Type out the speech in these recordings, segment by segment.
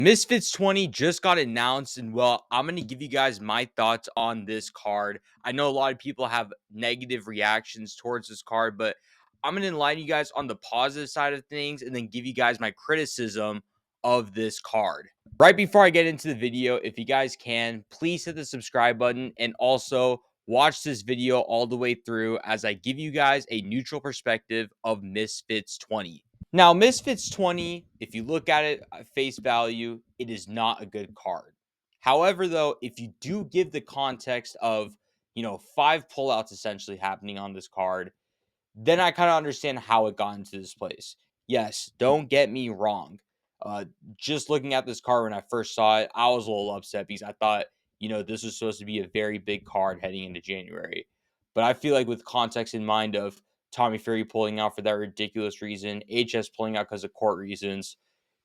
Misfits 20 just got announced, and well, I'm going to give you guys my thoughts on this card. I know a lot of people have negative reactions towards this card, but I'm going to enlighten you guys on the positive side of things and then give you guys my criticism of this card. Right before I get into the video, if you guys can, please hit the subscribe button and also watch this video all the way through as I give you guys a neutral perspective of Misfits 20. Now, Misfits 20, if you look at it at face value, it is not a good card. However, though, if you do give the context of, 5 pullouts essentially happening on this card, then I kind of understand how it got into this place. Yes, don't get me wrong. Uh, just looking at this card when I first saw it, I was a little upset because I thought, this was supposed to be a very big card heading into January. But I feel like with context in mind of Tommy Fury pulling out for that ridiculous reason, HS pulling out because of court reasons,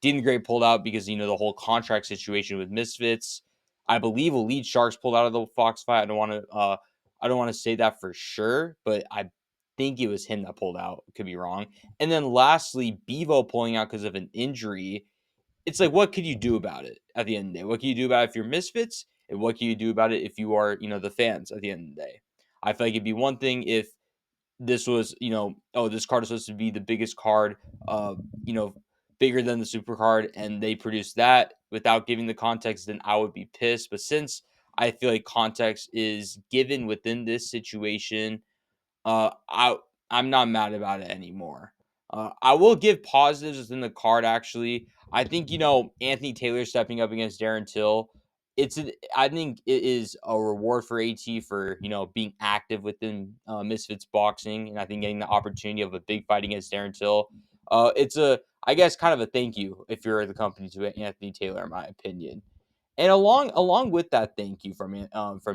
Dean the Great pulled out because, the whole contract situation with Misfits. I believe Elite Sharks pulled out of the Fox fight. I don't want to say that for sure, but I think it was him that pulled out. Could be wrong. And then lastly, Bevo pulling out because of an injury. It's like, what could you do about it at the end of the day? What can you do about it if you're Misfits? And what can you do about it if you are, the fans at the end of the day? I feel like it'd be one thing if this was, oh, this card is supposed to be the biggest card, bigger than the super card, and they produced that without giving the context, then I would be pissed. But since I feel like context is given within this situation, uh, I I'm not mad about it anymore. I will give positives within the card. Actually, I think Anthony Taylor stepping up against Darren Till. I think it is a reward for AT for being active within Misfits boxing, and I think getting the opportunity of a big fight against Darren Till. It's a I guess kind of a thank you if you're the company to Anthony Taylor, in my opinion. And along with that, thank you from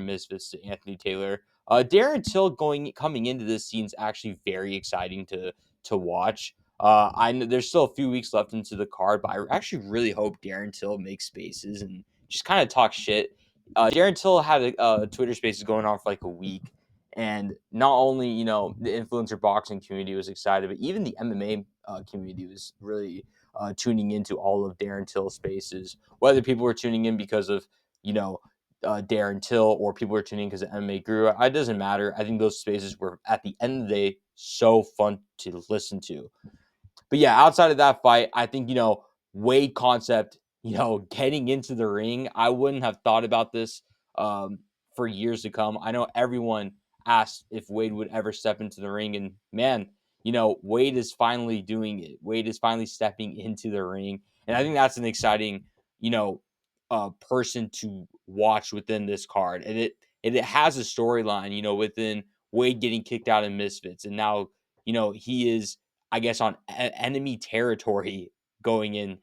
Misfits to Anthony Taylor. Darren Till coming into this scene is actually very exciting to watch. I know there's still a few weeks left into the card, but I actually really hope Darren Till makes spaces and just kind of talk shit. Darren Till had a Twitter Spaces going on for like a week, and not only the influencer boxing community was excited, but even the MMA community was really tuning into all of Darren Till's spaces. Whether people were tuning in because of you know Darren Till or people were tuning in because of MMA Guru, it doesn't matter. I think those spaces were at the end of the day so fun to listen to. But yeah, outside of that fight, I think, Wade concept, getting into the ring, I wouldn't have thought about this for years to come. I know everyone asked if Wade would ever step into the ring, and man, Wade is finally doing it. Wade is finally stepping into the ring, and I think that's an exciting, person to watch within this card, and it has a storyline, within Wade getting kicked out in Misfits, and now, he is, I guess, on enemy territory going into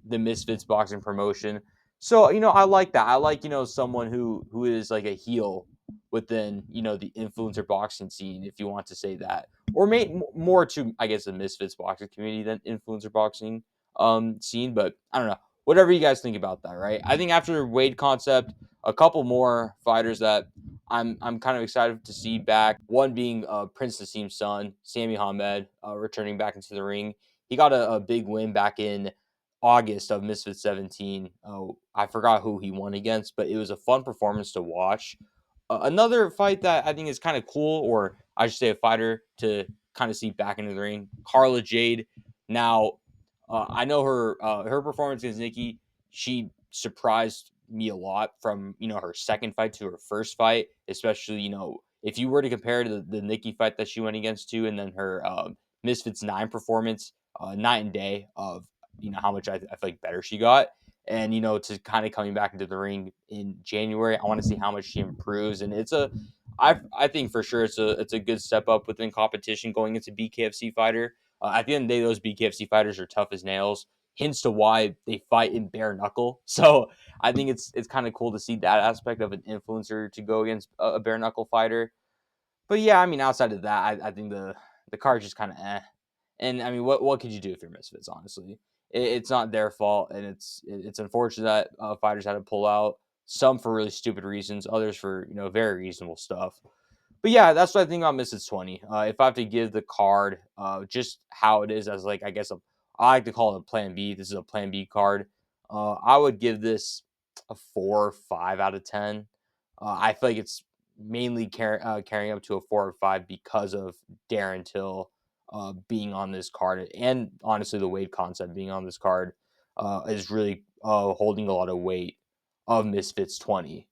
the Misfits boxing promotion. So, I like that. I like, someone who is like a heel within, the influencer boxing scene, if you want to say that. Or more to, I guess, the Misfits boxing community than influencer boxing scene. But I don't know. Whatever you guys think about that, right? I think after Wade concept, a couple more fighters that I'm kind of excited to see back. One being Prince Nassim's son, Sami Hamed, returning back into the ring. He got a big win back in August of Misfits 17. I forgot who he won against, but it was a fun performance to watch. Another fight that I think is kind of cool, or I should say a fighter to kind of see back into the ring, Carla Jade. Now, I know her performance against Nikki. She surprised me a lot from her second fight to her first fight, especially if you were to compare to the Nikki fight that she went against too, and then her Misfits 9 performance, night and day of how much I feel like better she got. And to kind of coming back into the ring in January, I want to see how much she improves. And I think for sure it's a good step up within competition going into BKFC fighter. At the end of the day, those BKFC fighters are tough as nails. Hints to why they fight in bare knuckle. So I think it's kind of cool to see that aspect of an influencer to go against a bare knuckle fighter. But yeah, I mean, outside of that, I think the card's just kind of eh. And I mean, what could you do if you're Misfits? Honestly, it's not their fault, and it's unfortunate that fighters had to pull out. Some for really stupid reasons, others for very reasonable stuff. But yeah, that's what I think about Misfits 20. If I have to give the card just how it is as like I guess I like to call it a Plan B. This is a Plan B card. I would give this a 4 or 5 out of 10. I feel like it's mainly carrying up to a 4 or 5 because of Darren Till being on this card, and honestly, the Wade concept being on this card is really holding a lot of weight of Misfits 20.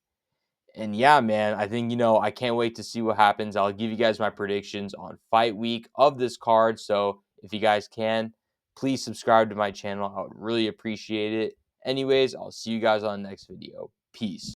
And yeah, man, I think, I can't wait to see what happens. I'll give you guys my predictions on fight week of this card. So if you guys can, please subscribe to my channel. I would really appreciate it. Anyways, I'll see you guys on the next video. Peace.